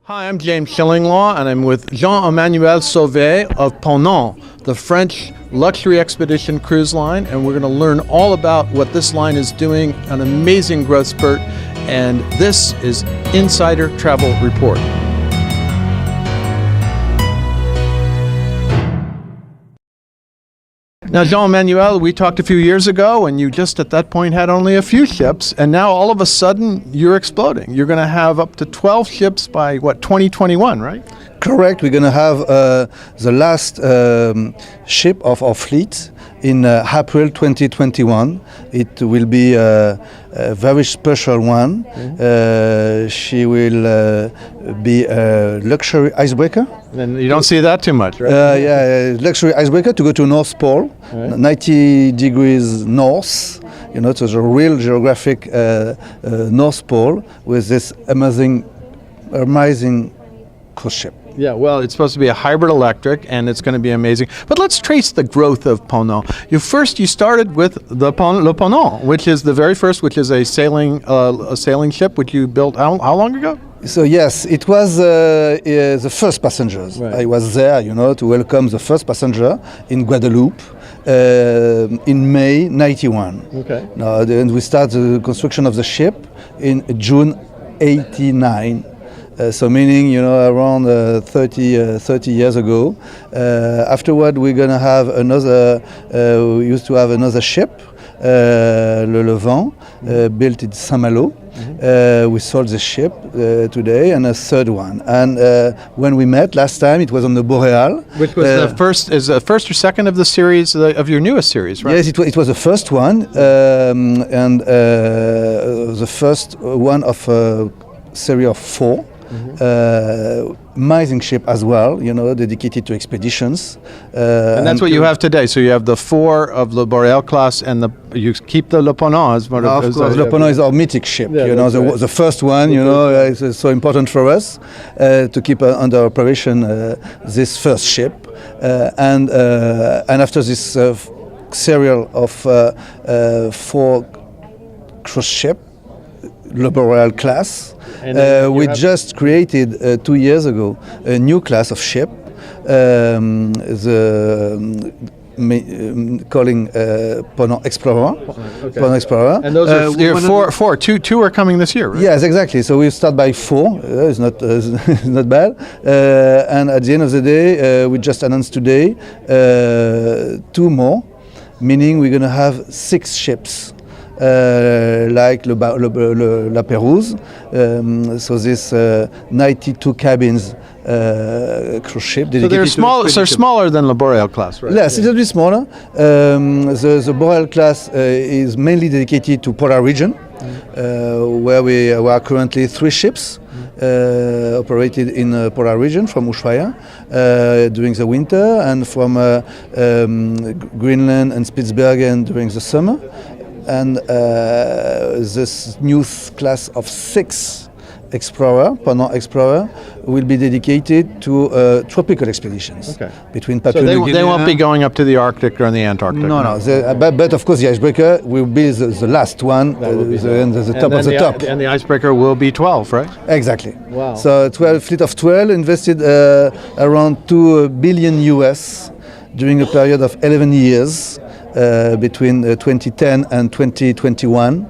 Hi, I'm James Shillinglaw, and I'm with Jean-Emmanuel Sauvée of Ponant, the French luxury expedition cruise line, and we're going to learn all about what this line is doing, an amazing growth spurt, and this is Insider Travel Report. Now, Jean-Emmanuel, we talked a few years ago, and you just at that point had only a few ships, and now all of a sudden you're exploding. You're going to have up to 12 ships by, 2021, right? Correct. We're going to have the last ship of our fleet in April 2021. It will be a very special one. She will be a luxury icebreaker. And you don't see that too much, right? Luxury icebreaker to go to North Pole, right. 90 degrees north. You know, so the real geographic North Pole with this amazing cruise ship. Yeah, well, it's supposed to be a hybrid electric, and it's going to be amazing. But let's trace the growth of Ponant. You started with Le Ponant, which is the very first, which is a sailing ship, which you built how long ago? So yes, it was the first passengers. Right. I was there, to welcome the first passenger in Guadeloupe in May '91. Okay. Now, then we started the construction of the ship in June '89. So meaning, around 30 years ago. Afterward, we're going to have we used to have another ship, Le Levant, built in Saint-Malo. We sold the ship today, and a third one. And when we met last time, it was on the Boreal. Which was the first or second of the series, of your newest series, right? Yes, it was the first one, and the first one of a series of 4. Amazing ship as well, dedicated to expeditions. And that's what you have today. So you have the 4 of the Boreal class, and you keep the Le Ponant as one of course, Le Ponant is our mythic ship. The first one. It's so important for us to keep under operation this first ship, and after this serial of 4 cruise ship, Le Boreal class. We just created 2 years ago a new class of ship, calling Ponant Explorer. Okay. Ponant Explorer. And those are four. Two are coming this year, right? Yes, exactly. So we start by 4. It's not not bad. And at the end of the day, we just announced today 2 more, meaning we're going to have 6 ships. Like La Pérouse, so this 92 cabins cruise ship. So they're smaller than the Boreal class, right? Yes, it's a bit smaller. The Boreal class is mainly dedicated to Polar region, where we are currently 3 ships operated in the Polar region from Ushuaia during the winter, and from Greenland and Spitsbergen during the summer. And this new class of 6 Ponant Explorer, will be dedicated to tropical expeditions. Okay. Between Papua New Guinea. They won't be going up to the Arctic or the Antarctic. No. But of course, the icebreaker will be the last one, the top of the top. And the icebreaker will be 12, right? Exactly. Wow. So fleet of 12 invested around $2 billion US during a period of 11 years. Between 2010 and 2021.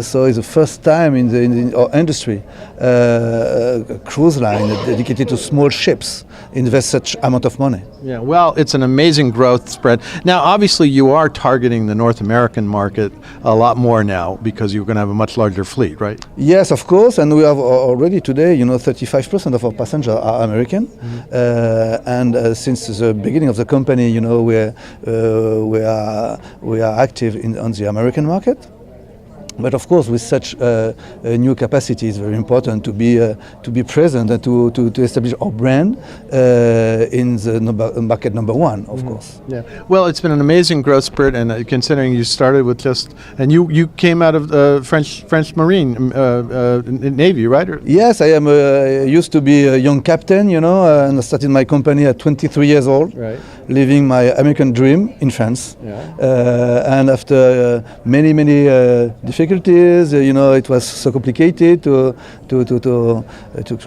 So it's the first time in our industry a cruise line dedicated to small ships invest such amount of money. Yeah, well, it's an amazing growth spread. Now, obviously, you are targeting the North American market a lot more now because you're going to have a much larger fleet, right? Yes, of course, and we have already today, 35% of our passengers are American, and since the beginning of the company, we are active on the American market. But of course, with such a new capacity, it's very important to be present and to establish our brand in the market number 1, of course. Yeah. Well, it's been an amazing growth spurt, and considering you started with and you came out of the French Marine Navy, right? Yes, I am used to be a young captain, and I started my company at 23 years old. Right. living my American dream in France. And after many difficulties, it was so complicated to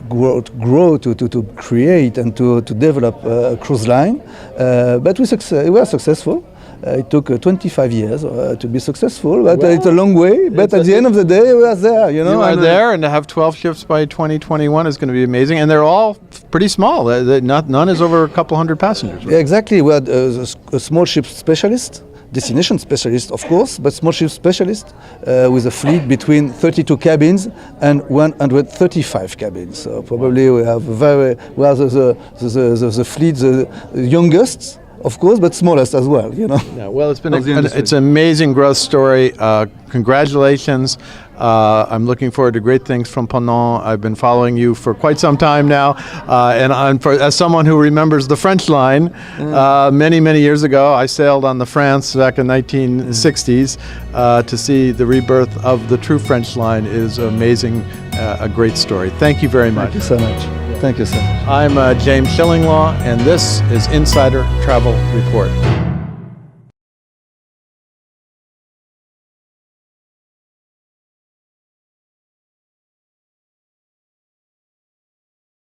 grow, to create and to develop a cruise line. But we were successful. It took 25 years to be successful, but it's a long way. But at the end of the day, we are there. You are there, and to have 12 ships by 2021 is going to be amazing. And they're all pretty small. None is over a couple hundred passengers. Right? Exactly. We are a small ship specialist. Destination specialist, of course, but small ship specialist with a fleet between 32 cabins and 135 cabins. So probably we are the fleet the youngest, of course, but smallest as well. Yeah, well, it's been it's an amazing growth story. Congratulations. I'm looking forward to great things from Ponant. I've been following you for quite some time now, and as someone who remembers the French line, many years ago, I sailed on the France back in 1960s. To see the rebirth of the true French line is amazing, a great story. Thank you very much. Thank you so much. Thank you so much. I'm James Shillinglaw, and this is Insider Travel Report.